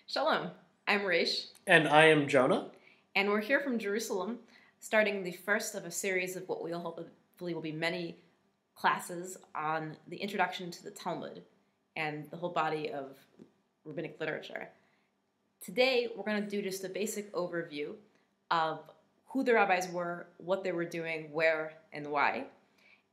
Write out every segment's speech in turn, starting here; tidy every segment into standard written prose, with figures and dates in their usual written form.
Shalom, I'm Raysh. And I am Jonah. And we're here from Jerusalem, starting the first of a series of what we'll hopefully will be many classes on the introduction to the Talmud and the whole body of rabbinic literature. Today, we're going to do just a basic overview of who the rabbis were, what they were doing, where, and why.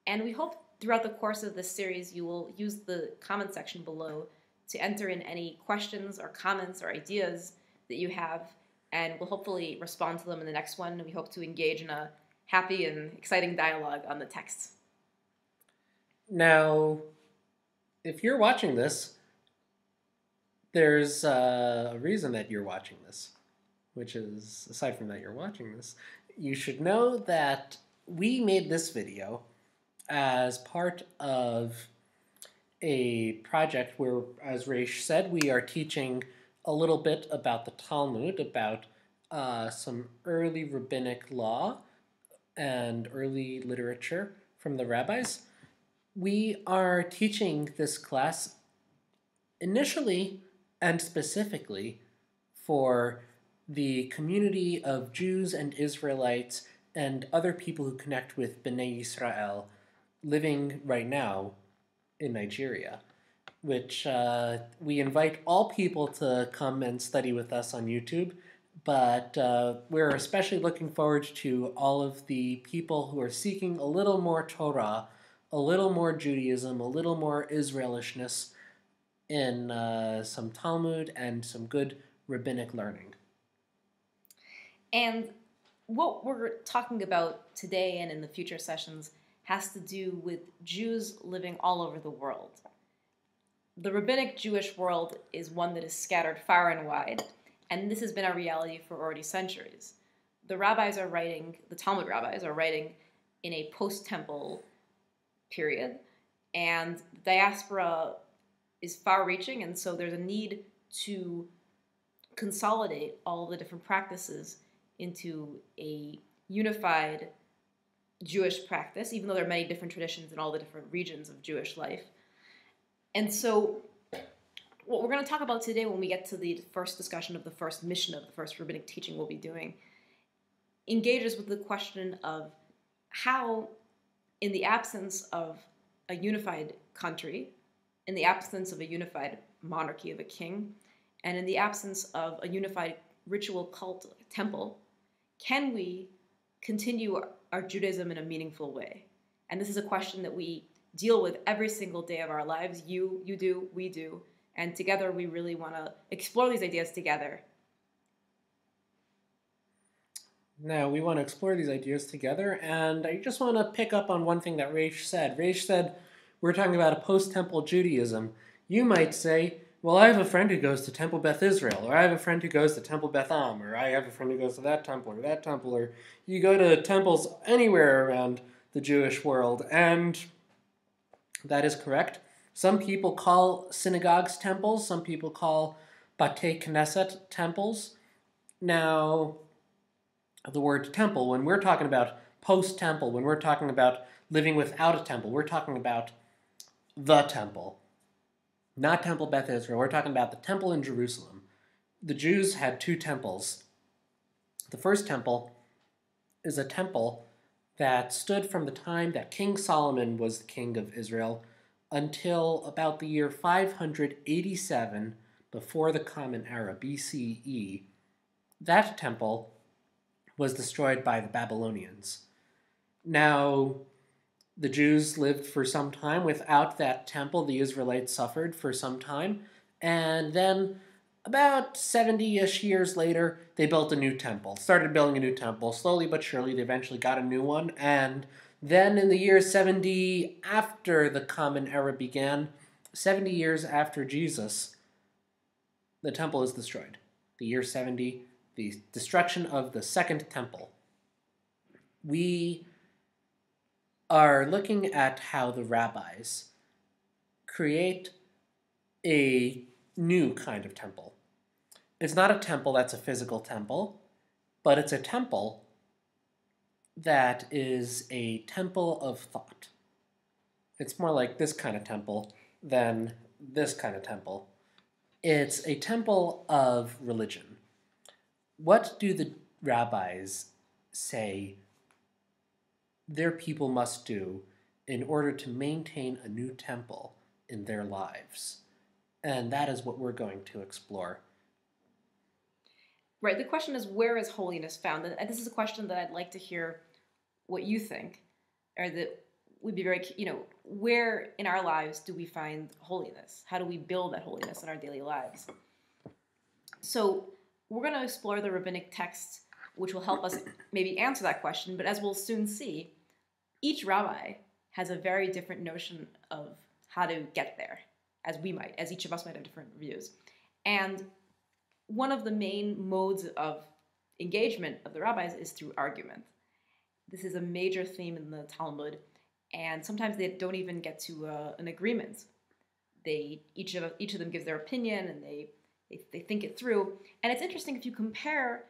And we hope throughout the course of this series, you will use the comment section below to enter in any questions or comments or ideas that you have, and we'll hopefully respond to them in the next one. We hope to engage in a happy and exciting dialogue on the texts. Now, if you're watching this, there's a reason that you're watching this, which is, aside from that you're watching this, you should know that we made this video as part of a project where, as Raysh said, we are teaching a little bit about the Talmud, about some early rabbinic law and early literature from the rabbis. We are teaching this class initially and specifically for the community of Jews and Israelites and other people who connect with Bnei Yisrael living right now in Nigeria, which we invite all people to come and study with us on YouTube, but we're especially looking forward to all of the people who are seeking a little more Torah, a little more Judaism, a little more Israelishness in some Talmud and some good rabbinic learning. And what we're talking about today and in the future sessions has to do with Jews living all over the world. The rabbinic Jewish world is one that is scattered far and wide, and this has been our reality for already centuries. The Talmud rabbis are writing in a post-temple period, and the diaspora is far-reaching, and so there's a need to consolidate all the different practices into a unified Jewish practice, even though there are many different traditions in all the different regions of Jewish life. And so what we're going to talk about today when we get to the first discussion of the first mission of the first rabbinic teaching we'll be doing engages with the question of how, in the absence of a unified country, in the absence of a unified monarchy of a king, and in the absence of a unified ritual cult temple, can we continue our Judaism in a meaningful way? And this is a question that we deal with every single day of our lives. You do, we do. And together we really want to explore these ideas together. Now, we want to explore these ideas together, and I just want to pick up on one thing that Raysh said. Raysh said, we're talking about a post-temple Judaism. You might say, well, I have a friend who goes to Temple Beth Israel, or I have a friend who goes to Temple Beth Am, or I have a friend who goes to that temple, or you go to temples anywhere around the Jewish world, and that is correct. Some people call synagogues temples, some people call Batei Knesset temples. Now, the word temple, when we're talking about post-temple, when we're talking about living without a temple, we're talking about the temple. Not Temple Beth Israel. We're talking about the temple in Jerusalem. The Jews had two temples. The first temple is a temple that stood from the time that King Solomon was the king of Israel until about the year 587 before the Common Era, BCE. That temple was destroyed by the Babylonians. Now, the Jews lived for some time without that temple. The Israelites suffered for some time. And then about 70-ish years later, they built a new temple. Started building a new temple. Slowly but surely, they eventually got a new one. And then in the year 70 after the Common Era began, 70 years after Jesus, the temple is destroyed. The year 70, the destruction of the second temple. We are looking at how the rabbis create a new kind of temple. It's not a temple that's a physical temple, but it's a temple that is a temple of thought. It's more like this kind of temple than this kind of temple. It's a temple of religion. What do the rabbis say their people must do in order to maintain a new temple in their lives? And that is what we're going to explore. Right. The question is, where is holiness found? And this is a question that I'd like to hear what you think, or that would be very, where in our lives do we find holiness? How do we build that holiness in our daily lives? So we're going to explore the rabbinic texts, which will help us maybe answer that question. But as we'll soon see, each rabbi has a very different notion of how to get there, as each of us might have different views. And one of the main modes of engagement of the rabbis is through argument. This is a major theme in the Talmud, and sometimes they don't even get to an agreement. Each of them gives their opinion, and they think it through. And it's interesting if you compare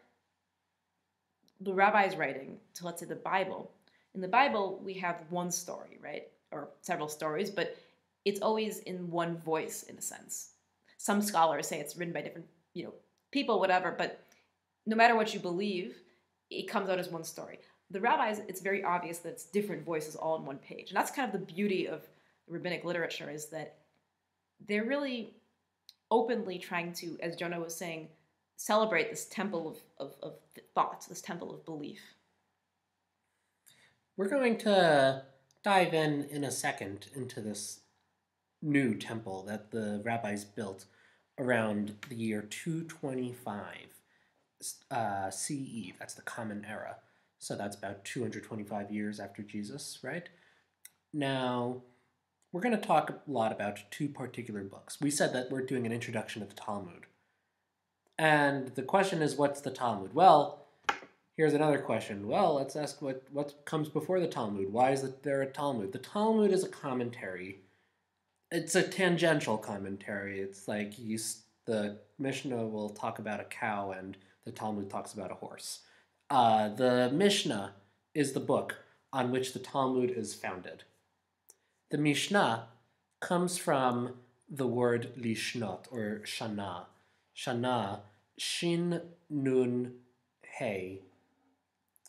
the rabbi's writing to, let's say, the Bible. In the Bible, we have one story, right? Or several stories, but it's always in one voice, in a sense. Some scholars say it's written by different, people, whatever, but no matter what you believe, it comes out as one story. The rabbis, it's very obvious that it's different voices all on one page. And that's kind of the beauty of rabbinic literature, is that they're really openly trying to, as Jonah was saying, celebrate this temple of thought, this temple of belief. We're going to dive in a second into this new temple that the rabbis built around the year 225 CE. That's the Common Era. So that's about 225 years after Jesus, right? Now, we're going to talk a lot about two particular books. We said that we're doing an introduction to the Talmud. And the question is, what's the Talmud? Well, here's another question. Well, let's ask what comes before the Talmud. Why is there a Talmud? The Talmud is a commentary. It's a tangential commentary. It's like the Mishnah will talk about a cow and the Talmud talks about a horse. The Mishnah is the book on which the Talmud is founded. The Mishnah comes from the word lishnot, or shana. Shana, shin nun hey.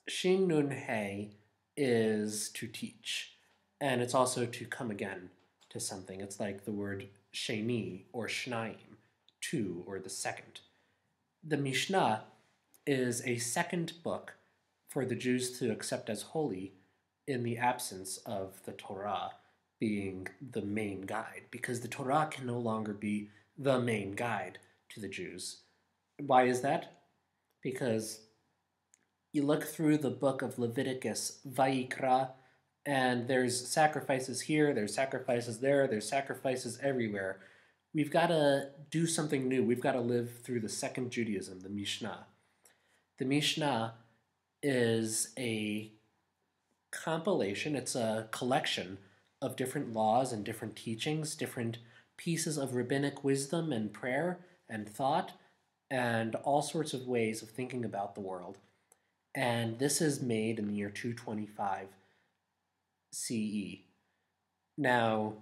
Shin nun hey is to teach, and it's also to come again to something. It's like the word sheni or shnaim, two, or the second. The Mishnah is a second book for the Jews to accept as holy in the absence of the Torah being the main guide, because the Torah can no longer be the main guide to the Jews. Why is that? Because you look through the book of Leviticus, Vayikra, and there's sacrifices here, there's sacrifices there, there's sacrifices everywhere. We've got to do something new. We've got to live through the second Judaism, the Mishnah. The Mishnah is a compilation, it's a collection of different laws and different teachings, different pieces of rabbinic wisdom and prayer and thought, and all sorts of ways of thinking about the world. And this is made in the year 225 CE. Now,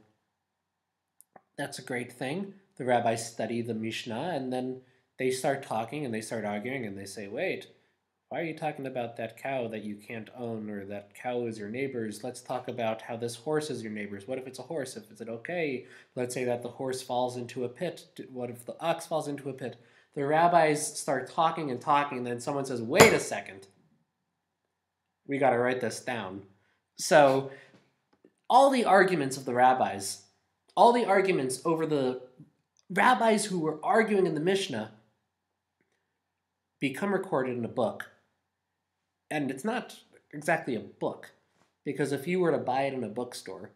that's a great thing. The rabbis study the Mishnah, and then they start talking and they start arguing, and they say, wait, why are you talking about that cow that you can't own, or that cow is your neighbor's? Let's talk about how this horse is your neighbor's. What if it's a horse? Is it okay? Let's say that the horse falls into a pit. What if the ox falls into a pit? The rabbis start talking and talking, and then someone says, wait a second. We got to write this down. So all the arguments of the rabbis, all the arguments over the rabbis who were arguing in the Mishnah become recorded in a book. And it's not exactly a book, because if you were to buy it in a bookstore,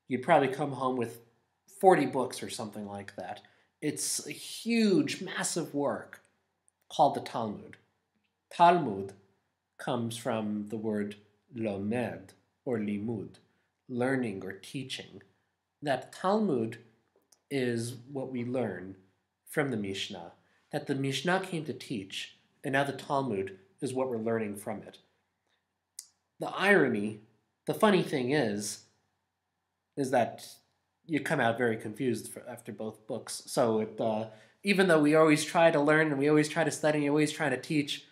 you'd probably come home with 40 books or something like that. It's a huge, massive work called the Talmud. Talmud comes from the word lomed, or limud, learning or teaching. That Talmud is what we learn from the Mishnah, that the Mishnah came to teach, and now the Talmud is what we're learning from it. The irony, the funny thing is that you come out very confused after both books. So even though we always try to learn and we always try to study and we always try to teach,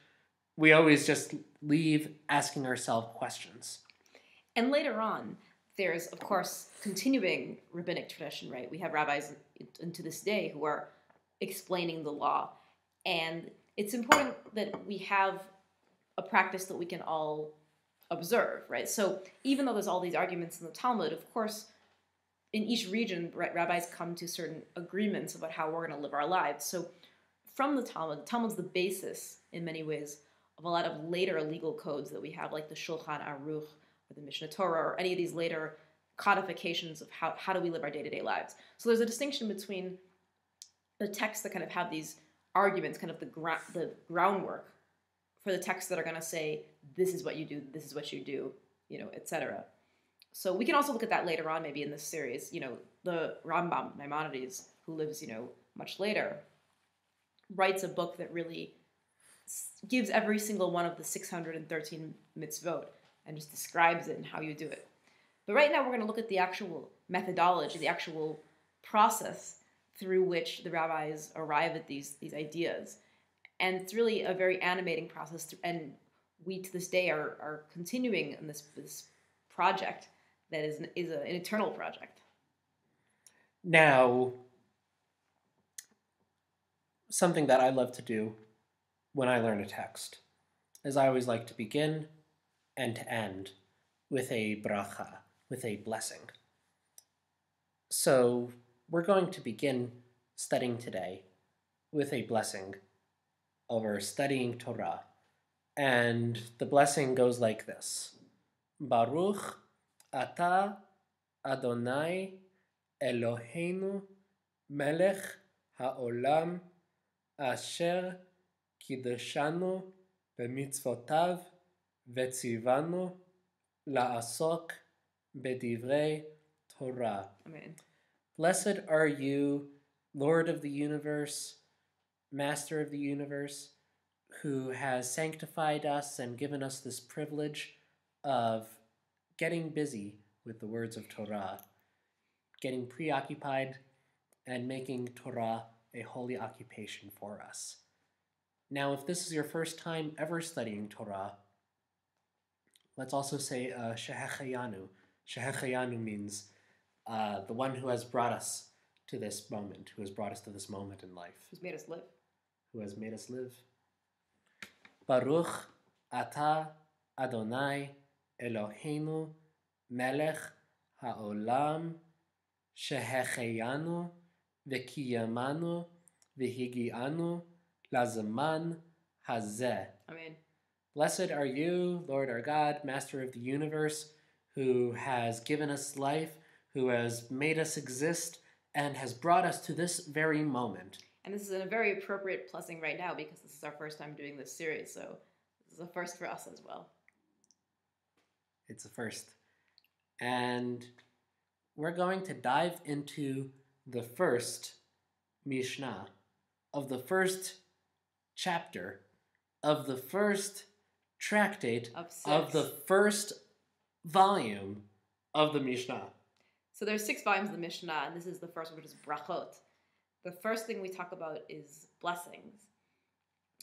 we always just leave asking ourselves questions. And later on, there's, of course, continuing rabbinic tradition, right? We have rabbis into this day who are explaining the law. And it's important that we have a practice that we can all observe, right? So even though there's all these arguments in the Talmud, of course, in each region, rabbis come to certain agreements about how we're going to live our lives. So from the Talmud's the basis, in many ways, of a lot of later legal codes that we have, like the Shulchan Aruch, or the Mishnah Torah, or any of these later codifications of how do we live our day-to-day lives. So there's a distinction between the texts that kind of have these arguments, kind of the groundwork for the texts that are going to say, this is what you do, this is what you do, etc. So we can also look at that later on, maybe in this series. The Rambam, Maimonides, who lives, much later, writes a book that really gives every single one of the 613 mitzvot and just describes it and how you do it. But right now we're going to look at the actual methodology, the actual process through which the rabbis arrive at these ideas. And it's really a very animating process, and we to this day are continuing in this project that is an eternal project. Now, something that I love to do when I learn a text is I always like to begin and to end with a bracha, with a blessing. So we're going to begin studying today with a blessing over studying Torah. And the blessing goes like this. Baruch Ata Adonai Eloheinu Melech HaOlam Asher Kiddushanu B'mitzvotav Vetzivanu La'asok B'divrei Torah. Amen. Blessed are you, Lord of the universe, Master of the universe, who has sanctified us and given us this privilege of getting busy with the words of Torah, getting preoccupied and making Torah a holy occupation for us. Now, if this is your first time ever studying Torah, let's also say Shehecheyanu. Shehecheyanu means the one who has brought us to this moment, who has brought us to this moment in life. Who's made us live. Who has made us live. Baruch Ata Adonai Eloheinu Melech HaOlam Shehecheyanu V'kiyamanu V'higianu Lazaman Hazeh. Amen. Blessed are you, Lord our God, Master of the universe, who has given us life, who has made us exist, and has brought us to this very moment. And this is a very appropriate blessing right now because this is our first time doing this series, so this is a first for us as well. It's a first. And we're going to dive into the first Mishnah of the first chapter of the first tractate of the first volume of the Mishnah. So there's 6 volumes of the Mishnah, and this is the first one, which is Berakhot. The first thing we talk about is blessings,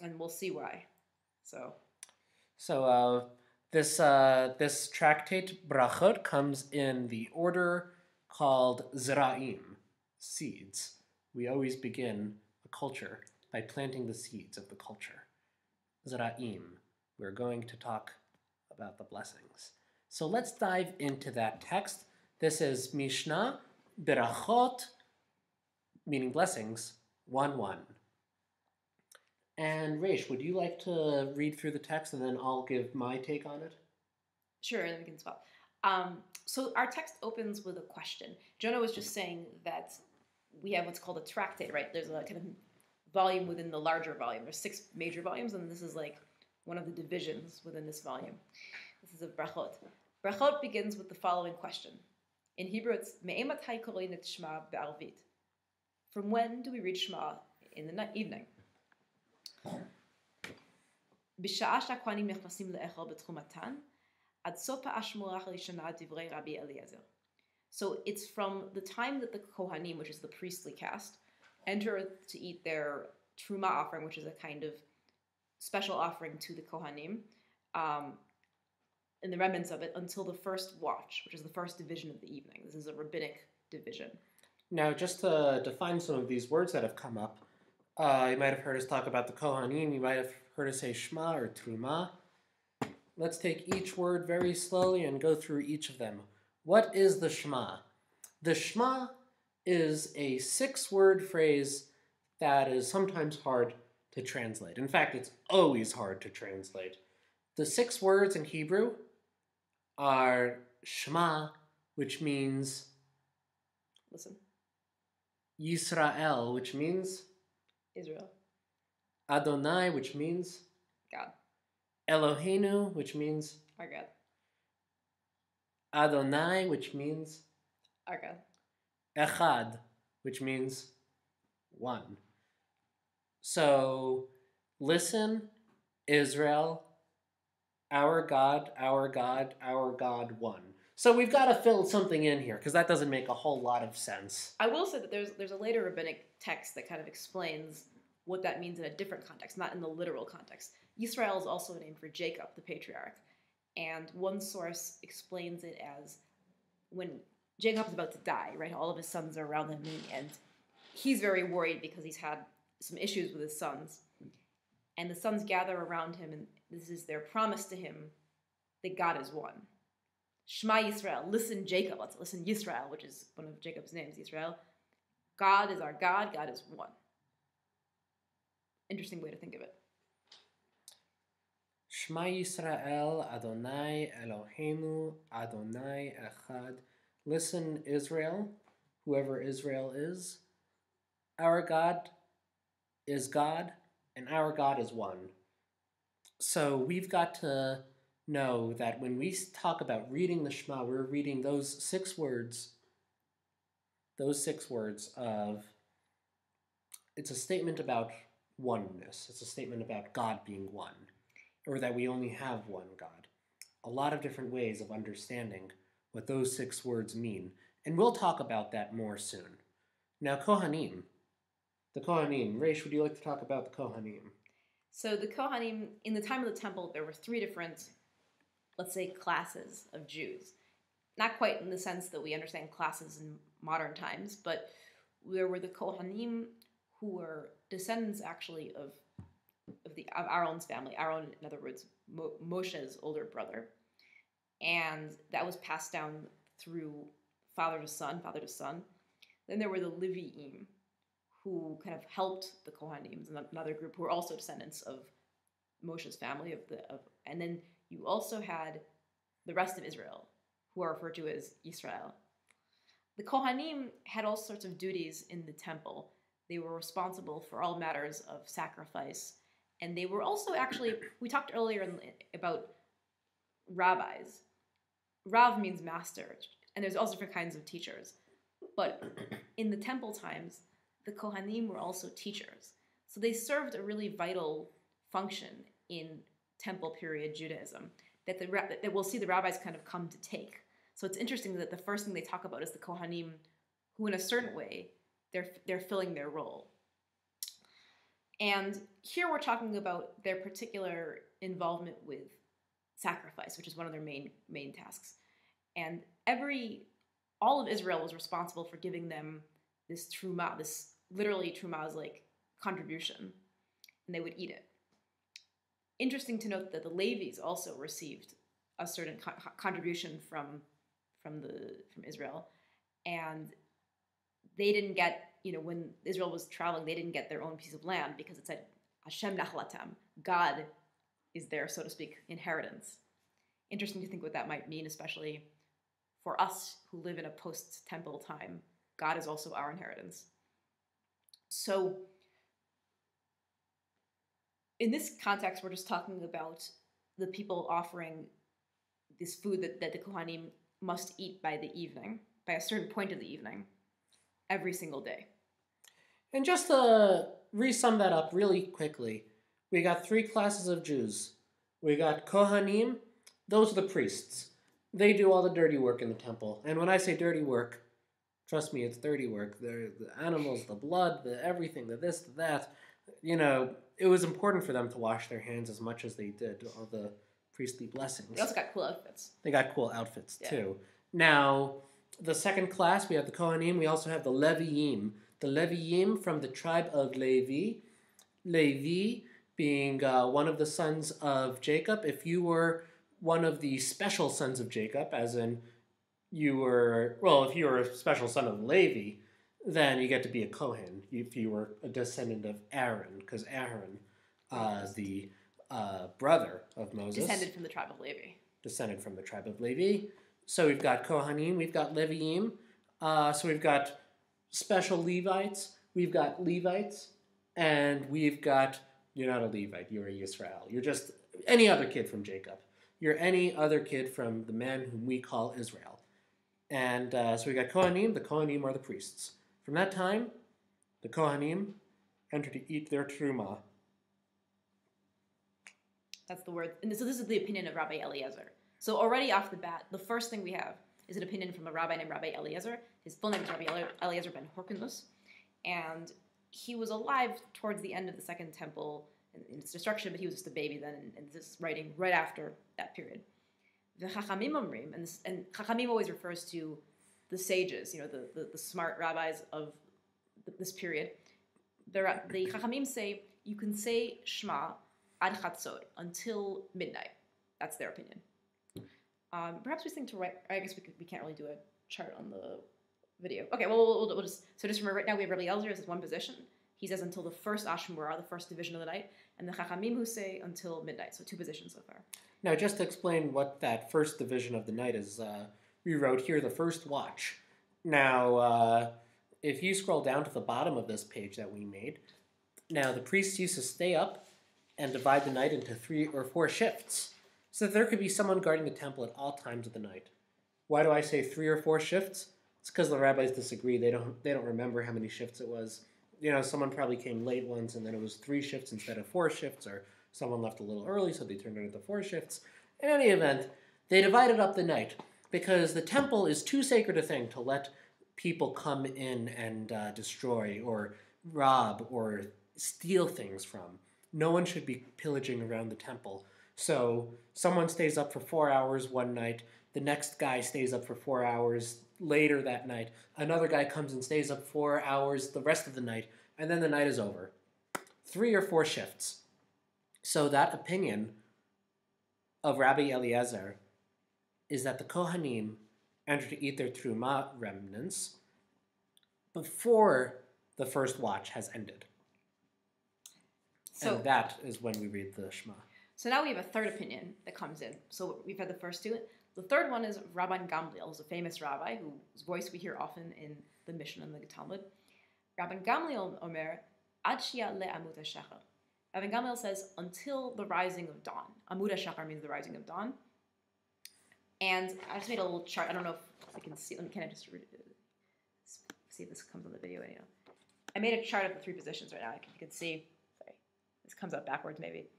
and we'll see why. So this tractate Berakhot comes in the order called Zera'im, seeds. We always begin a culture by planting the seeds of the culture. Zera'im. We're going to talk about the blessings. So let's dive into that text. This is Mishnah Berakhot, meaning blessings, 1:1. And Raysh, would you like to read through the text and then I'll give my take on it? Sure, and then we can swap. So our text opens with a question. Jonah was just saying that we have what's called a tractate, right? There's a kind of volume within the larger volume. There's 6 major volumes, and this is like one of the divisions within this volume. This is a Berakhot. Berakhot begins with the following question. In Hebrew, it's Me'ematai korin et Shema be'arvit. From when do we read Shema in the evening? B'sha'a she'akwanim nechnasim le'echel b'tchumatan, ad sof ha'ashmurah harishana divrei Rabbi Eliezer. So it's from the time that the Kohanim, which is the priestly caste, enter to eat their truma offering, which is a kind of special offering to the Kohanim, and the remnants of it until the first watch, which is the first division of the evening. This is a rabbinic division. Now, just to define some of these words that have come up, you might have heard us talk about the Kohanim. You might have heard us say Shema or Truma. Let's take each word very slowly and go through each of them. What is the Shema? The Shema is a 6-word phrase that is sometimes hard to translate. In fact, it's always hard to translate. The 6 words in Hebrew are Shema, which means listen. Yisrael, which means Israel. Adonai, which means God. Eloheinu, which means Our God. Adonai, which means Our God. Echad, which means one. So, listen, Israel, our God, our God, our God, one. So we've got to fill something in here, because that doesn't make a whole lot of sense. I will say that there's a later rabbinic text that kind of explains what that means in a different context, not in the literal context. Yisrael is also a name for Jacob, the patriarch. And one source explains it as when Jacob is about to die, right? All of his sons are around him, and he's very worried because he's had some issues with his sons. And the sons gather around him, and this is their promise to him that God is one. Shema Yisrael, listen Jacob, let's listen Yisrael, which is one of Jacob's names, Yisrael. God is our God, God is one. Interesting way to think of it. Shema Yisrael, Adonai Eloheinu, Adonai Echad. Listen, Israel, whoever Israel is. Our God is God, and our God is one. So we've got to know that when we talk about reading the Shema, we're reading those 6 words. Those 6 words of, it's a statement about oneness. It's a statement about God being one, or that we only have one God. A lot of different ways of understanding what those 6 words mean, and we'll talk about that more soon. Now, Kohanim. The Kohanim. Raysh, would you like to talk about the Kohanim? So the Kohanim, in the time of the temple, there were 3 different, let's say, classes of Jews. Not quite in the sense that we understand classes in modern times, but there were the Kohanim who were descendants, actually, of Aaron's family. Aaron, in other words, Moshe's older brother. And that was passed down through father to son. Then there were the Levi'im, who kind of helped the Kohanim, another group who were also descendants of Moshe's family. And then you also had the rest of Israel, who are referred to as Yisrael. The Kohanim had all sorts of duties in the temple. They were responsible for all matters of sacrifice. And they were also actually, we talked earlier about rabbis. Rav means master, and there's also different kinds of teachers. But in the temple times, the Kohanim were also teachers. So they served a really vital function in temple period Judaism that we'll see the rabbis kind of come to take. So it's interesting that the first thing they talk about is the Kohanim, who in a certain way, they're filling their role. And here we're talking about their particular involvement with sacrifice, which is one of their main tasks. And all of Israel was responsible for giving them this truma, this literally truma is like contribution, and they would eat it. Interesting to note that the Levites also received a certain contribution from Israel, and they didn't get, when Israel was traveling, they didn't get their own piece of land because it said Hashem nachlatam, God is their, so to speak, inheritance. Interesting to think what that might mean, especially for us who live in a post-temple time. God is also our inheritance. So in this context, we're just talking about the people offering this food that the Kohanim must eat by the evening, by a certain point of the evening, every single day. And just to re-sum that up really quickly, we got 3 classes of Jews. We got Kohanim, those are the priests. They do all the dirty work in the temple. And when I say dirty work, Trust me, it's dirty work. The animals, the blood, the everything, the this, the that. You know, it was important for them to wash their hands as much as they did, all the priestly blessings. They also got cool outfits. They got cool outfits, too. Now, the second class, we have the Kohanim. We also have the Leviim. The Leviim from the tribe of Levi. Levi being one of the sons of Jacob. If you were one of the special sons of Jacob, as in you were, well, if you were a special son of Levi, then you get to be a Kohen. If you were a descendant of Aaron, because Aaron, the brother of Moses. Descended from the tribe of Levi. Descended from the tribe of Levi. So we've got Kohanim, we've got Leviim. So we've got special Levites, we've got Levites, and we've got, you're not a Levite, you're a Yisrael. You're just any other kid from Jacob. You're any other kid from the man whom we call Israel. And so we got Kohanim. The Kohanim are the priests. From that time, the Kohanim enter to eat their truma. That's the word. And so this is the opinion of Rabbi Eliezer. So already off the bat, the first thing we have is an opinion from a rabbi named Rabbi Eliezer. His full name is Rabbi Eliezer ben Horkindus. And he was alive towards the end of the Second Temple in its destruction, but he was just a baby then, and this is writing right after that period. The Chachamim Omrim, and Chachamim always refers to the sages, the smart rabbis of this period. The Chachamim say, you can say Shema ad chatzot, until midnight. That's their opinion. Perhaps we think to write, I guess we can't really do a chart on the video. Okay, well, we'll just remember right now we have Rabbi Eliezers as one position. He says until the first Ashmurah, the first division of the night, and the Chachamim who say until midnight. So two positions so far. Now, just to explain what that first division of the night is, we wrote here the first watch. Now, if you scroll down to the bottom of this page that we made, now the priests used to stay up and divide the night into 3 or 4 shifts, so that there could be someone guarding the temple at all times of the night. Why do I say 3 or 4 shifts? It's because the rabbis disagree. They don't remember how many shifts it was. Someone probably came late once, and then it was 3 shifts instead of 4 shifts, or someone left a little early, so they turned it into 4 shifts. In any event, they divided up the night, because the temple is too sacred a thing to let people come in and destroy, or rob, or steal things from. No one should be pillaging around the temple. So someone stays up for 4 hours one night, the next guy stays up for 4 hours later that night, another guy comes and stays up 4 hours the rest of the night, and then the night is over. 3 or 4 shifts. So that opinion of Rabbi Eliezer is that the Kohanim enter to eat their truma remnants before the first watch has ended. And that is when we read the Shema. So now we have a third opinion that comes in. So we've had the first 2. The third one is Rabban Gamliel, who's a famous rabbi whose voice we hear often in the Mishnah and the Talmud. Rabban Gamliel Omer, Ad Shia le Amud HaShachar. Rabban Gamliel says, until the rising of dawn. Amud HaShachar means the rising of dawn. And I just made a little chart. I don't know if we can see. Can I just see if this comes on the video? I made a chart of the 3 positions right now. You can see. Sorry, this comes up backwards maybe.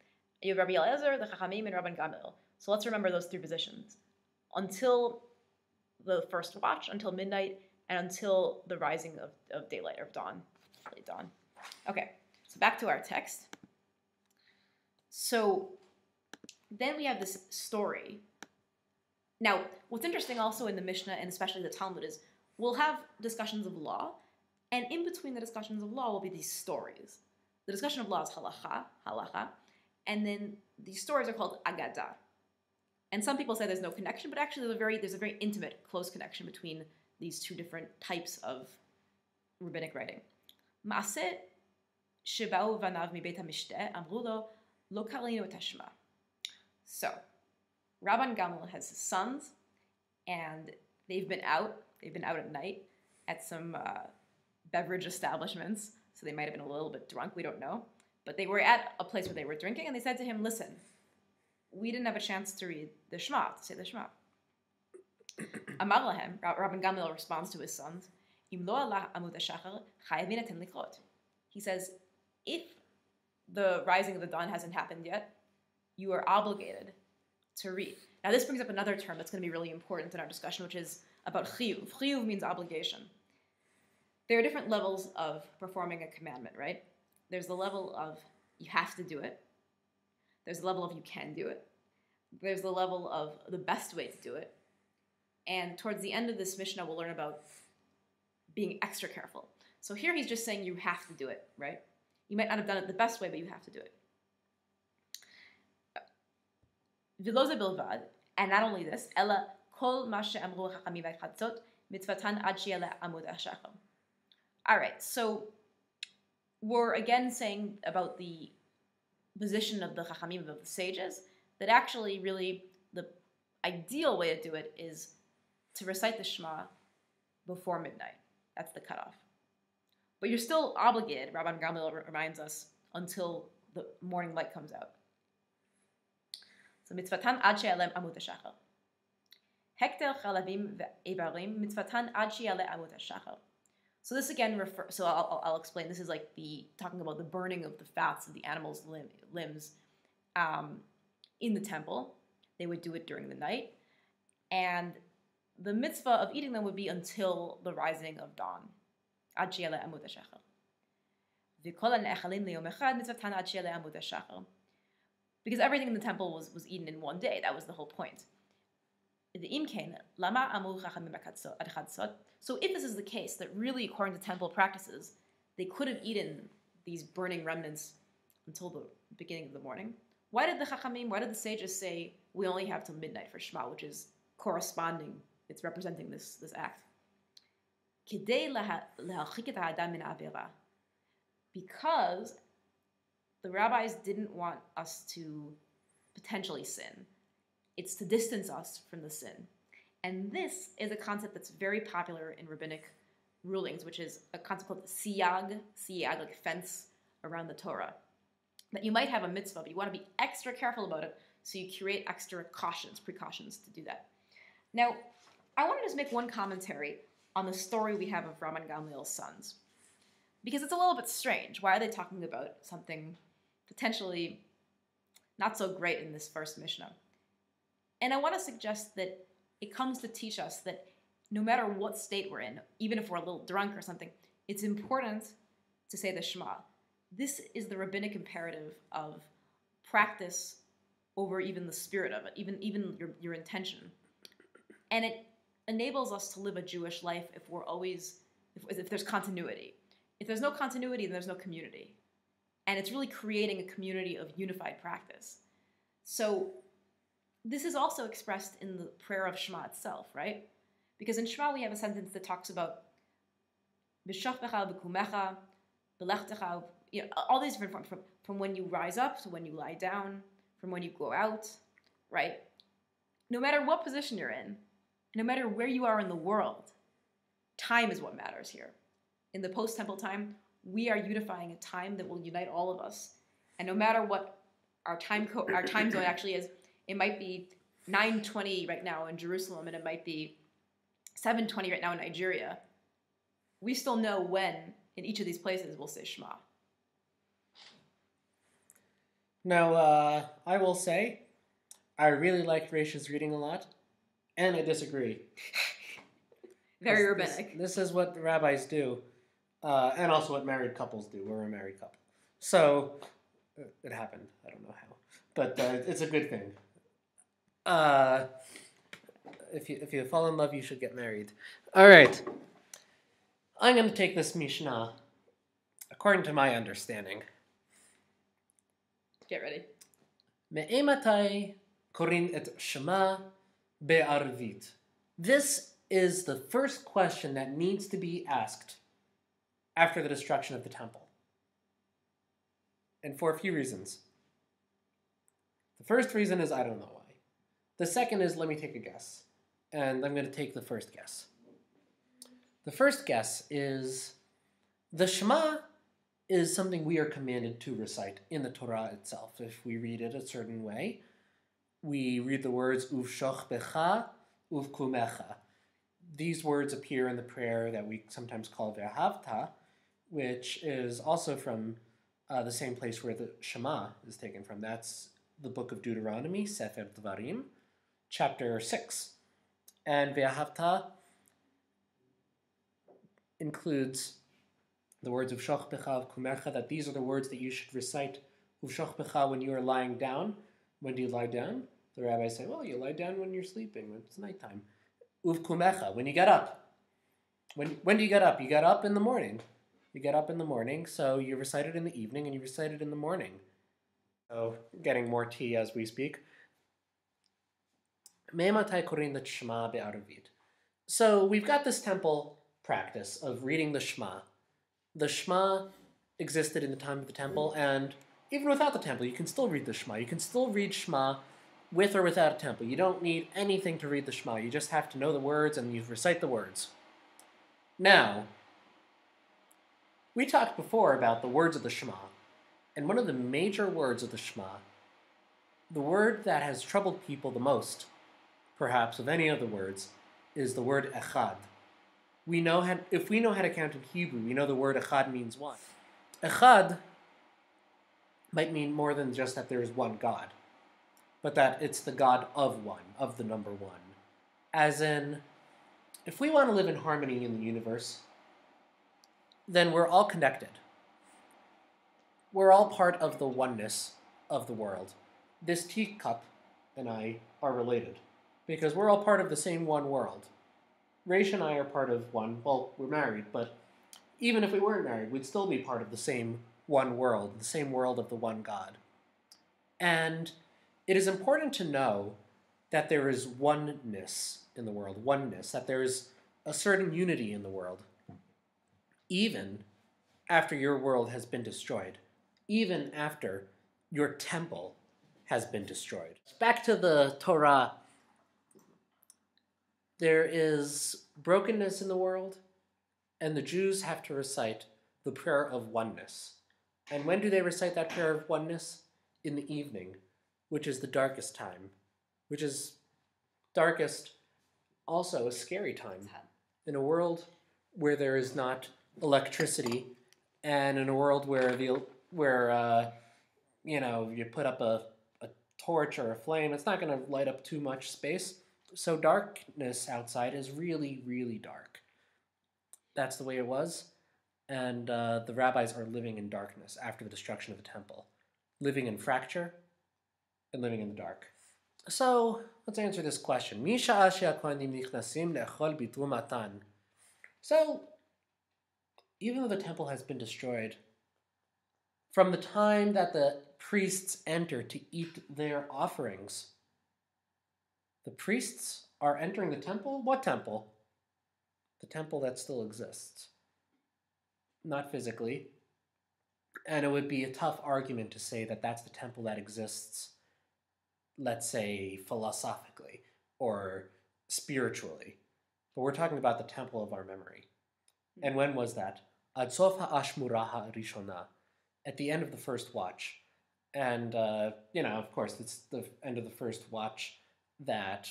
You have Rabbi Eliezer, the Chachamim, and Rabban Gamliel. So let's remember those 3 positions. Until the first watch, until midnight, and until the rising of daylight, or dawn, late dawn. Okay, so back to our text. So then we have this story. Now, what's interesting also in the Mishnah, and especially the Talmud, is we'll have discussions of law, and in between the discussions of law will be these stories. The discussion of law is halacha, and then these stories are called agadah. And some people say there's no connection, but actually there's a very intimate, close connection between these 2 different types of rabbinic writing. Maaseh sheba'u vanav mibeit hamishteh amru lo lo karinu et hashema. So, Rabban Gamliel has his sons, and they've been out at night at some beverage establishments, so they might have been a little bit drunk, we don't know. But they were at a place where they were drinking, and they said to him, listen, we didn't have a chance to read the Shema, to say the Shema. Amar lahem, Rabban Gamliel responds to his sons, Im lo alah amud hashachar, chayavin atem likrot. He says, if the rising of the dawn hasn't happened yet, you are obligated to read. Now this brings up another term that's going to be really important in our discussion, which is about chiyuv. Chiyuv means obligation. there are different levels of performing a commandment, right? There's the level of you have to do it. There's the level of you can do it. There's the level of the best way to do it. And towards the end of this Mishnah, we'll learn about being extra careful. So here he's just saying you have to do it, right? You might not have done it the best way, but you have to do it. V'lo ze bilvad, and not only this, ela kol ma she'amru chachamim v'chatzot mitzvatan ad she'yaleh amud hashachar. All right, so we're again saying about the position of the chachamim, of the sages, that actually really the ideal way to do it is to recite the Shema before midnight. That's the cutoff. But you're still obligated, Rabban Gamliel reminds us, until the morning light comes out. So mitzvatan ad she'yaleh amud hashachar. Hekter chalavim ve'evarim mitzvatan ad she'yaleh amud hashachar. So this again so I'll explain. This is like talking about the burning of the fats of the animal's limbs in the temple. They would do it during the night, and the mitzvah of eating them would be until the rising of dawn. Ad she'yaleh amud hashachar. V'kol ha'ne'echalim leyom echad mitzvatan ad she'yaleh amud hashachar. Because everything in the temple was eaten in one day. That was the whole point. So if this is the case, that really according to temple practices, they could have eaten these burning remnants until the beginning of the morning, why did the sages say we only have till midnight for Shema, which is corresponding, it's representing this act? Because the rabbis didn't want us to potentially sin. It's to distance us from the sin. And this is a concept that's very popular in rabbinic rulings, which is a concept called siyag, like fence around the Torah. That you might have a mitzvah, but you want to be extra careful about it, so you create extra precautions to do that. Now, I want to just make one commentary on the story we have of Rabban Gamliel's sons, because it's a little bit strange. Why are they talking about something potentially not so great in this first Mishnah? And I want to suggest that it comes to teach us that no matter what state we're in, even if we're a little drunk or something, it's important to say the Shema. This is the rabbinic imperative of practice over even the spirit of it, even your intention. And it enables us to live a Jewish life if there's continuity. If there's no continuity, then there's no community. And it's really creating a community of unified practice. So this is also expressed in the prayer of Shema itself, right? Because in Shema we have a sentence that talks about b'shachvecha, b'kumecha, b'lechtecha, all these different forms, from when you rise up to when you lie down, from when you go out, right? No matter what position you're in, no matter where you are in the world, time is what matters here. In the post-temple time, we are unifying a time that will unite all of us. And no matter what our time zone actually is, it might be 9:20 right now in Jerusalem, and it might be 7:20 right now in Nigeria. We still know when in each of these places we'll say Shema. Now, I will say, I really liked Raysh's reading a lot, and I disagree. Very rabbinic. This is what the rabbis do, and also what married couples do. We're a married couple. So, it happened. I don't know how. But it's a good thing. If you fall in love, you should get married. All right. I'm going to take this Mishnah according to my understanding. Get ready. Me'ematai korin et Shema be'arvit. This is the first question that needs to be asked after the destruction of the temple. And for a few reasons. The first reason is I don't know why. The second is let me take a guess. And I'm going to take the first guess. The first guess is the Shema is something we are commanded to recite in the Torah itself. If we read it a certain way, we read the words uvshochbecha, uvkumecha. These words appear in the prayer that we sometimes call Ve'ahavta, which is also from the same place where the Shema is taken from. That's the book of Deuteronomy, Sefer Dvarim, chapter 6. And Ve'ahavta includes the words uvshach becha v'kumecha, that these are the words that you should recite uvshach becha when you are lying down. When do you lie down? The rabbis say, well, you lie down when you're sleeping, when it's nighttime. Uvkumecha, when you get up. When do you get up? You get up in the morning. You get up in the morning, so you recite it in the evening and you recite it in the morning. So, getting more tea as we speak. So, we've got this temple practice of reading the Shema. The Shema existed in the time of the temple, and even without the temple, you can still read the Shema. You can still read Shema with or without a temple. You don't need anything to read the Shema. You just have to know the words and you recite the words. Now, we talked before about the words of the Shema, and one of the major words of the Shema, the word that has troubled people the most, perhaps of any of the words, is the word echad. If we know how to count in Hebrew, we know the word echad means one. Echad might mean more than just that there is one God, but that it's the God of one, of the number one. As in, if we want to live in harmony in the universe, then we're all connected. We're all part of the oneness of the world. This teacup and I are related because we're all part of the same one world. Raysh and I are part of one, well, we're married, but even if we weren't married, we'd still be part of the same one world, the same world of the one God. And it is important to know that there is oneness in the world, that there is a certain unity in the world, even after your world has been destroyed, even after your temple has been destroyed. Back to the Torah, there is brokenness in the world, and the Jews have to recite the prayer of oneness. And when do they recite that prayer of oneness? In the evening, which is the darkest time, which is darkest, also a scary time. In a world where there is not electricity, and in a world where you put up a torch or a flame, it's not going to light up too much space. So darkness outside is really, really dark. That's the way it was. And the rabbis are living in darkness after the destruction of the temple. Living in fracture and living in the dark. So, let's answer this question. So, even though the temple has been destroyed, from the time that the priests enter to eat their offerings, the priests are entering the temple? What temple? The temple that still exists. Not physically. And it would be a tough argument to say that that's the temple that exists, let's say, philosophically or spiritually. But we're talking about the temple of our memory. And when was that? Ad sof ha'ashmura ha'rishona, at the end of the first watch. And, of course, it's the end of the first watch that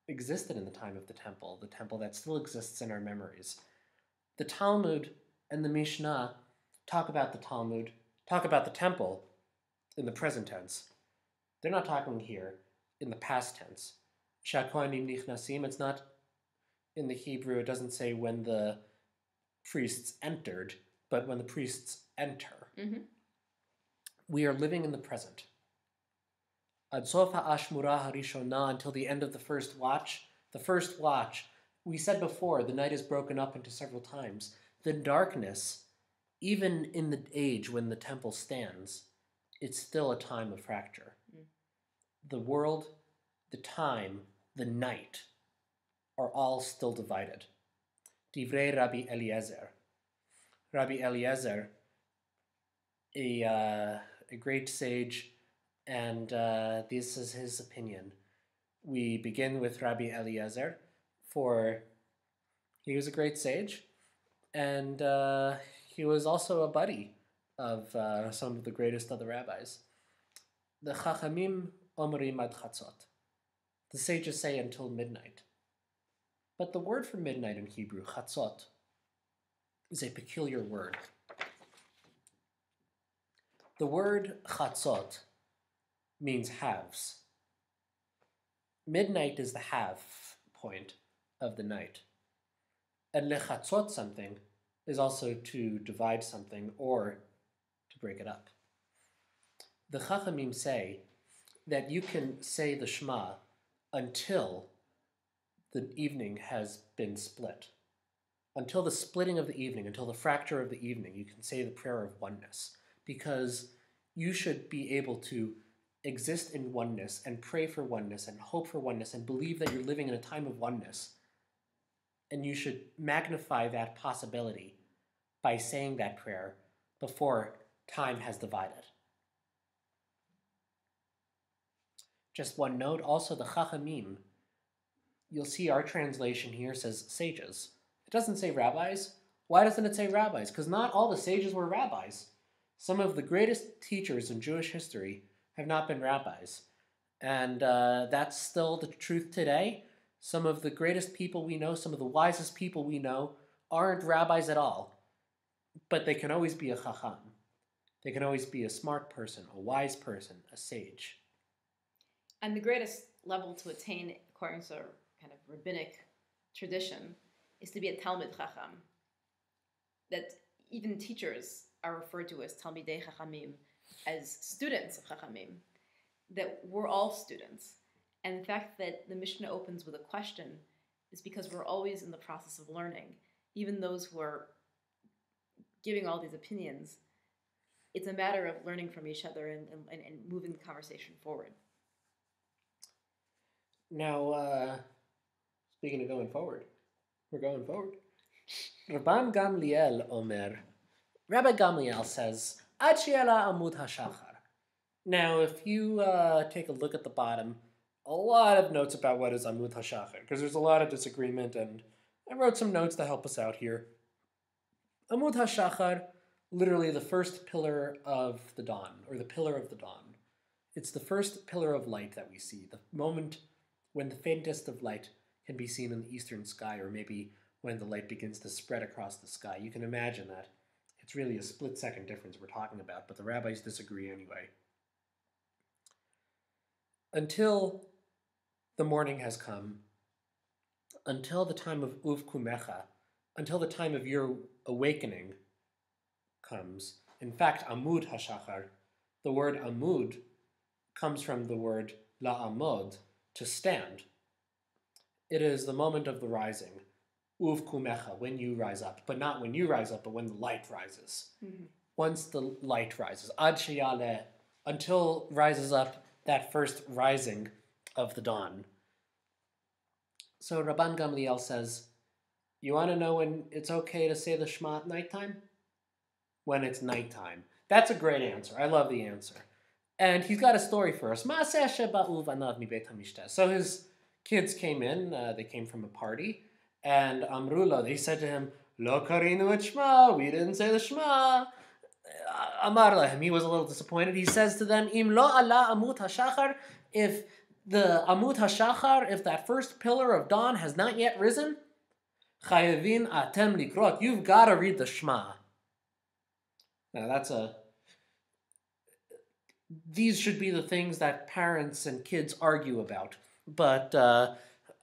existed in the time of the temple that still exists in our memories. The Talmud and the Mishnah talk about the temple in the present tense. They're not talking here in the past tense. Shakohanim nichnasim, it's not in the Hebrew, it doesn't say when the priests entered, but when the priests enter. Mm-hmm. We are living in the present. Ad sof ha'ashmura harishona, until the end of the first watch. The first watch, we said before, the night is broken up into several times. The darkness, even in the age when the temple stands, it's still a time of fracture. Mm. The world, the time, the night are all still divided. Divrei Rabbi Eliezer. Rabbi Eliezer, a great sage, and this is his opinion. We begin with Rabbi Eliezer, for he was a great sage, and he was also a buddy of some of the greatest of the rabbis. The Chachamim omrim ad chatzot. The sages say until midnight. But the word for midnight in Hebrew, chatzot, is a peculiar word. The word chatzot means halves. Midnight is the half point of the night. And lechatzot something is also to divide something or to break it up. The Chachamim say that you can say the Shema until the evening has been split. Until the splitting of the evening, until the fracture of the evening, you can say the prayer of oneness, because you should be able to exist in oneness and pray for oneness and hope for oneness and believe that you're living in a time of oneness. And you should magnify that possibility by saying that prayer before time has divided. Just one note, also the Chachamim, you'll see our translation here says sages. It doesn't say rabbis. Why doesn't it say rabbis? Because not all the sages were rabbis. Some of the greatest teachers in Jewish history have not been rabbis. And that's still the truth today. Some of the greatest people we know, some of the wisest people we know, aren't rabbis at all. But they can always be a chacham. They can always be a smart person, a wise person, a sage. And the greatest level to attain, according to kind of rabbinic tradition, is to be a Talmud Chacham. That even teachers are referred to as Talmidei Chachamim, as students of Chachamim. That we're all students. And the fact that the Mishnah opens with a question is because we're always in the process of learning. Even those who are giving all these opinions, it's a matter of learning from each other and moving the conversation forward. Now, speaking of going forward, we're going forward. Rabban Gamliel Omer. Rabbi Gamliel says, Ad she'ala amud hashachar. Now, if you take a look at the bottom, a lot of notes about what is amud hashachar, because there's a lot of disagreement, and I wrote some notes to help us out here. Amud hashachar, literally the first pillar of the dawn, or the pillar of the dawn. It's the first pillar of light that we see, the moment when the faintest of light can be seen in the eastern sky, or maybe when the light begins to spread across the sky. You can imagine that. It's really a split-second difference we're talking about, but the rabbis disagree anyway. Until the morning has come, until the time of uvkumecha, until the time of your awakening comes. In fact, amud hashachar, the word amud comes from the word la'amod, to stand. It is the moment of the rising, uvkumecha, when you rise up, but not when you rise up, but when the light rises. Mm-hmm. Once the light rises, ad sheyaleh, until rises up that first rising of the dawn. So Rabban Gamliel says, you want to know when it's okay to say the Shema at nighttime? When it's nighttime. That's a great answer. I love the answer. And he's got a story for us. So his kids came in, they came from a party, and Amrullah, they said to him, Lo karinu et Shema, we didn't say the Shema. Amar lahem, he was a little disappointed. He says to them, Im lo ala amut hashachar, if the amut hashachar, if that first pillar of dawn has not yet risen, chayevin atem likrot, you've got to read the Shema. Now these should be the things that parents and kids argue about. But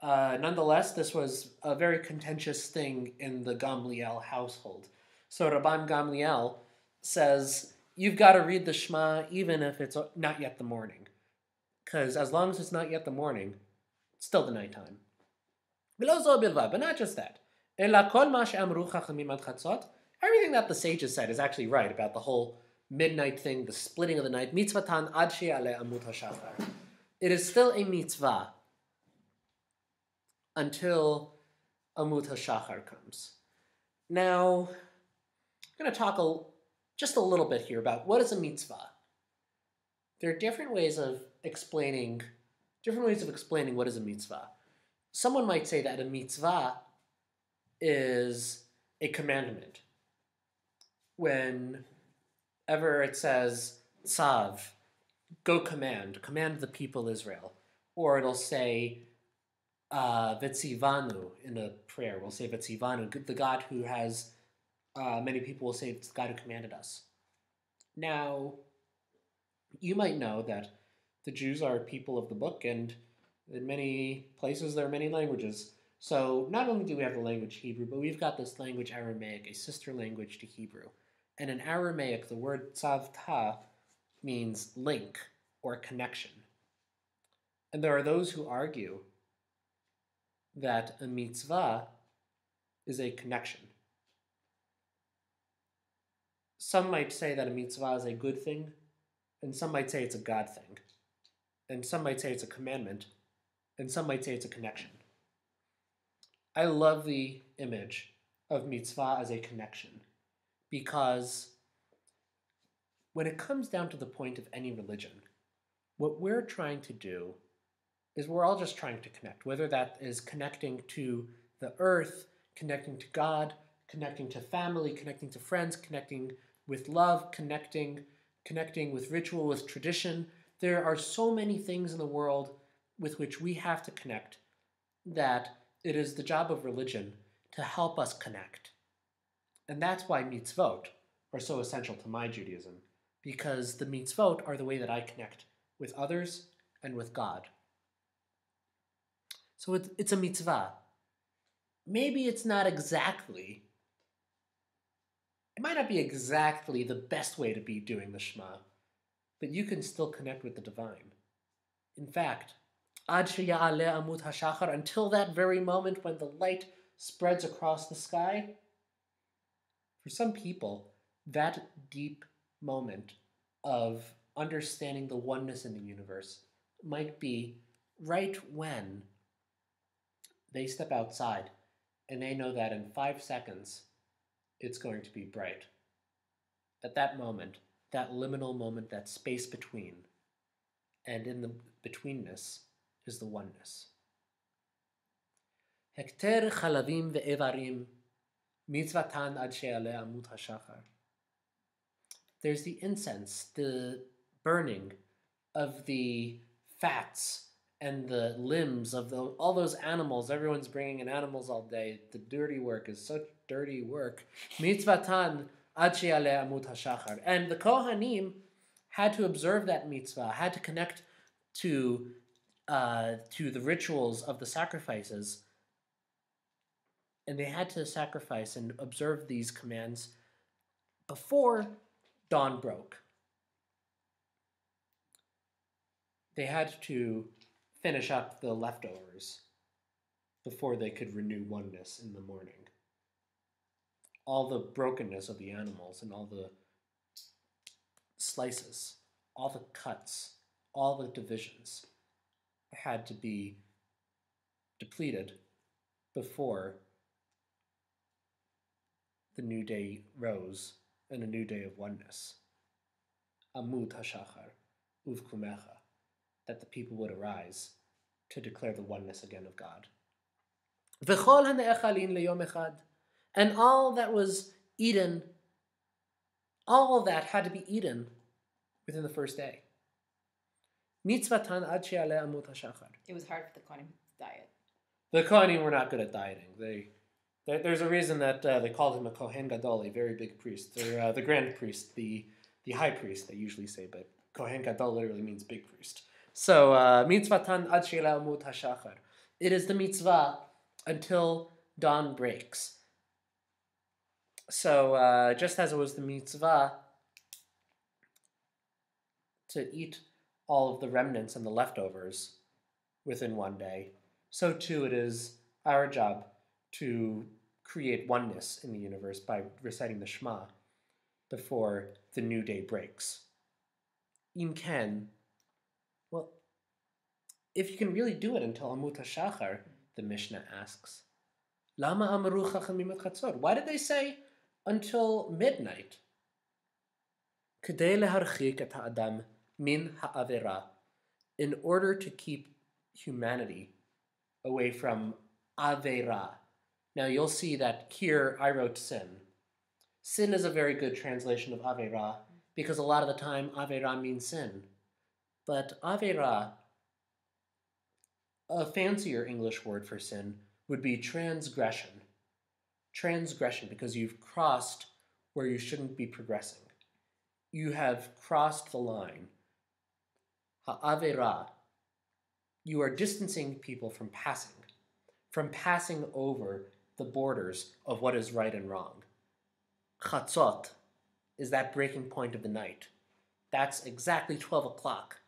nonetheless, this was a very contentious thing in the Gamliel household. So Rabban Gamliel says, you've got to read the Shema even if it's not yet the morning. Because as long as it's not yet the morning, it's still the nighttime. But not just that. Everything that the sages said is actually right about the whole midnight thing, the splitting of the night. Mitzvatan ad she'aleh amud hashachar. It is still a mitzvah until amud hashachar comes. Now, I'm going to talk just a little bit here about what is a mitzvah. There are different ways of explaining what is a mitzvah. Someone might say that a mitzvah is a commandment. Whenever it says, tzav, go command the people Israel. Or it'll say, Vetzivanu in a prayer. We'll say Vetzivanu, the God who has, many people will say it's the God who commanded us. Now, you might know that the Jews are people of the book, and in many places there are many languages. So not only do we have the language Hebrew, but we've got this language Aramaic, a sister language to Hebrew. And in Aramaic, the word tzavta means link or connection. And there are those who argue that a mitzvah is a connection. Some might say that a mitzvah is a good thing, and some might say it's a God thing. And some might say it's a commandment, and some might say it's a connection. I love the image of mitzvah as a connection, because when it comes down to the point of any religion, what we're trying to do is we're all just trying to connect, whether that is connecting to the earth, connecting to God, connecting to family, connecting to friends, connecting with love, connecting with ritual, with tradition. There are so many things in the world with which we have to connect that it is the job of religion to help us connect. And that's why mitzvot are so essential to my Judaism, because the mitzvot are the way that I connect with others and with God. So it's a mitzvah. Maybe it might not be exactly the best way to be doing the Shema, but you can still connect with the divine. In fact, Ad sheya'aleh amut hashachar, until that very moment when the light spreads across the sky, for some people, that deep moment of understanding the oneness in the universe might be right when they step outside and they know that in 5 seconds it's going to be bright. At that moment, that liminal moment, that space between, and in the betweenness is the oneness. Hekter chalavim ve'evarim mitzvatan ad she'aleh amut hashachar. There's the incense, the burning of the fats and the limbs of all those animals. Everyone's bringing in animals all day. The dirty work is such dirty work. Mitzvatan ad she'aleh amut hashachar. And the Kohanim had to observe that mitzvah, had to connect to the rituals of the sacrifices. And they had to sacrifice and observe these commands before dawn broke. They had to finish up the leftovers before they could renew oneness in the morning. All the brokenness of the animals and all the slices, all the cuts, all the divisions had to be depleted before the new day rose and a new day of oneness. Amut hashachar uvkumecha, that the people would arise to declare the oneness again of God. V'chol hane'echalin leyom echad, and all that was eaten, all of that had to be eaten within the first day. Mitzvatan ad she'aleh amut hashachar. It was hard for the Kohanim to diet. The Kohanim were not good at dieting. There's a reason that they called him a Kohen Gadol, a very big priest. They're the grand priest, the high priest, they usually say, but Kohen Gadol literally means big priest. So, mitzvatan ad she'aleh amut hashachar. It is the mitzvah until dawn breaks. So, just as it was the mitzvah to eat all of the remnants and the leftovers within one day, so too it is our job to create oneness in the universe by reciting the Shema before the new day breaks. Im ken, well, if you can really do it until Amut HaShachar, the Mishnah asks, Lama amaru chachamim et chatzor? Why did they say until midnight? Kedei leharchik et ha'adam min ha'avera, in order to keep humanity away from avera. Now you'll see that here I wrote sin. Sin is a very good translation of avera because a lot of the time avera means sin. But avera, a fancier English word for sin, would be transgression. Transgression, because you've crossed where you shouldn't be progressing. You have crossed the line. Ha'avera, you are distancing people from passing, from passing over the borders of what is right and wrong. Chatzot is that breaking point of the night. That's exactly 12 o'clock.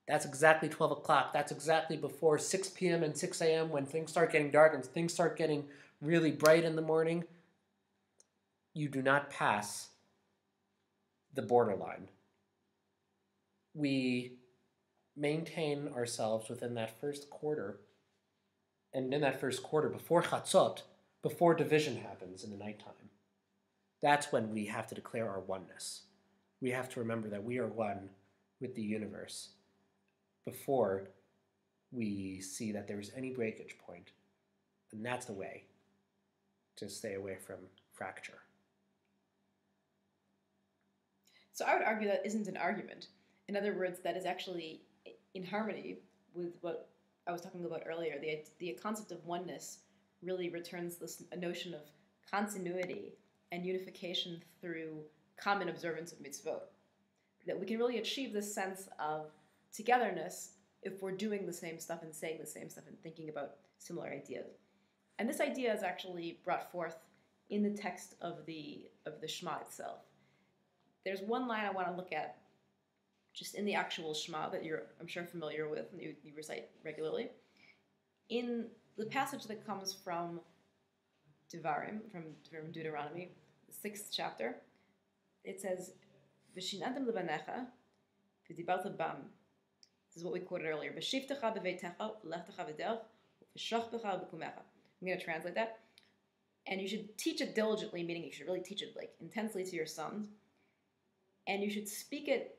That's exactly 12 o'clock. That's exactly before 6 p.m. and 6 a.m. when things start getting dark and things start getting really bright in the morning. You do not pass the borderline. We maintain ourselves within that first quarter. And in that first quarter, before Chatzot, before division happens in the nighttime, that's when we have to declare our oneness. We have to remember that we are one with the universe before we see that there is any breakage point. And that's the way to stay away from fracture. So I would argue that isn't an argument. In other words, that is actually in harmony with what I was talking about earlier. The concept of oneness really returns this notion of continuity and unification through common observance of mitzvot. That we can really achieve this sense of togetherness if we're doing the same stuff and saying the same stuff and thinking about similar ideas. And this idea is actually brought forth in the text of the Shema itself. There's one line I want to look at just in the actual Shema that you're, I'm sure, familiar with and you recite regularly. In the passage that comes from Devarim, from Deuteronomy, the 6th chapter, it says, V'shinantem lebanecha, v'dibarta bam. This is what we quoted earlier. V'shivtecha b'veitecha, v'lechtecha v'derech, v'shachbecha b'kumecha. I'm going to translate that. And you should teach it diligently, meaning you should really teach it like intensely to your sons. And you should speak it,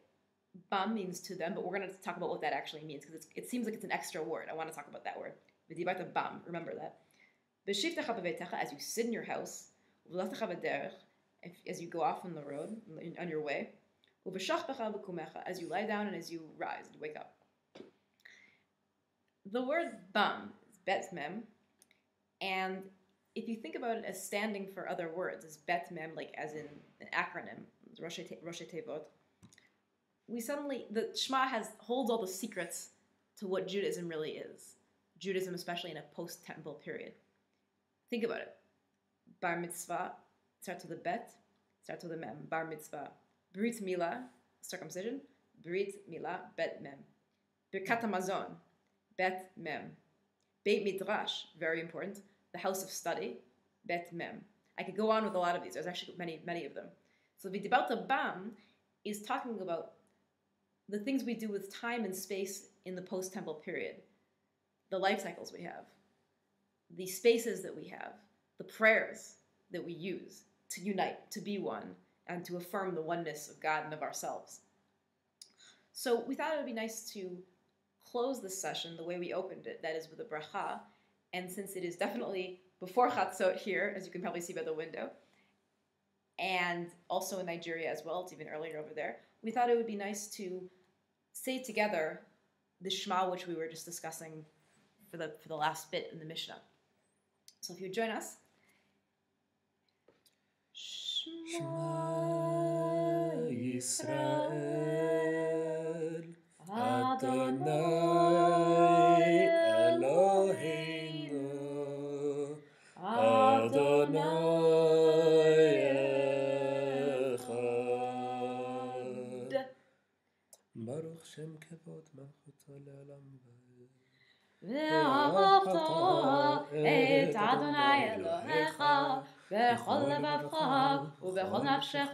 bam means to them, but we're going to talk about what that actually means because it seems like it's an extra word. I want to talk about that word. V'dibarta bam, remember that. V'shivtecha b'veitecha, as you sit in your house, v'lechtecha v'derech, as you go off on the road, on your way, v'shachbecha b'kumecha, as you lie down and as you rise, you wake up. The word bam is bet mem, and if you think about it as standing for other words, as bet mem, like as in an acronym, Rosh Tevot, the Shema holds all the secrets to what Judaism really is. Judaism, especially in a post-temple period. Think about it. Bar mitzvah starts with a bet, starts with a mem. Bar mitzvah. Brit milah, circumcision. Brit milah, bet mem. Birkat hamazon, bet mem. Beit midrash, very important. The house of study, bet mem. I could go on with a lot of these. There's actually many of them. So v'dibarta bam is talking about the things we do with time and space in the post-temple period. The life cycles we have. The spaces that we have. The prayers that we use to unite, to be one, and to affirm the oneness of God and of ourselves. So we thought it would be nice to close this session the way we opened it, that is with a bracha. And since it is definitely before Chatzot here, as you can probably see by the window, and also in Nigeria as well, it's even earlier over there, we thought it would be nice to say together the Shema, which we were just discussing for the last bit in the Mishnah. So if you would join us. Shema Yisrael Adonai Eloheinu Adonai Echad Baruch Shem Kevod Malchuto Le'olam ואהבת את אדוני אלוהיך בכל לבבך ובכל נפשך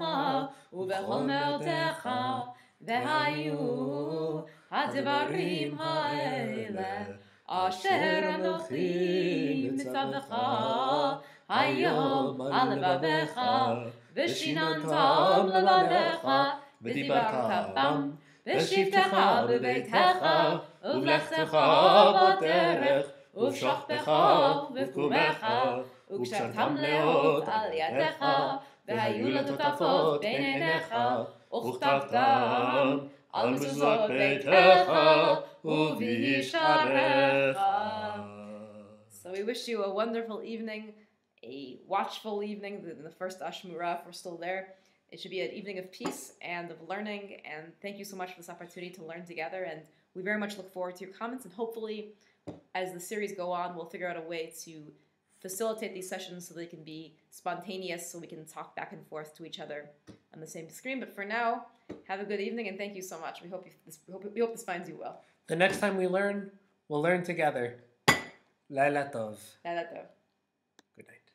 ובכל מאודך והיו הדברים האלה אשר אנוכי מצווך היום על לבביך ושיננתם לבניך ודיברת בם ושבתך בביתך ובלכתך בדרך ובשוכבך ובקומך וקשרתם לאות על ידיך והיו לטוטפות בין עיניך וכתבתם על מזוזות ביתך ובשעריך. So we wish you a wonderful evening, a watchful evening, the first Ashmurah if we're still there. It should be an evening of peace and of learning. And thank you so much for this opportunity to learn together. And we very much look forward to your comments. And hopefully, as the series go on, we'll figure out a way to facilitate these sessions so they can be spontaneous, so we can talk back and forth to each other on the same screen. But for now, have a good evening, and thank you so much. We hope this finds you well. The next time we learn, we'll learn together. Laila Tov. Laila Tov. Good night.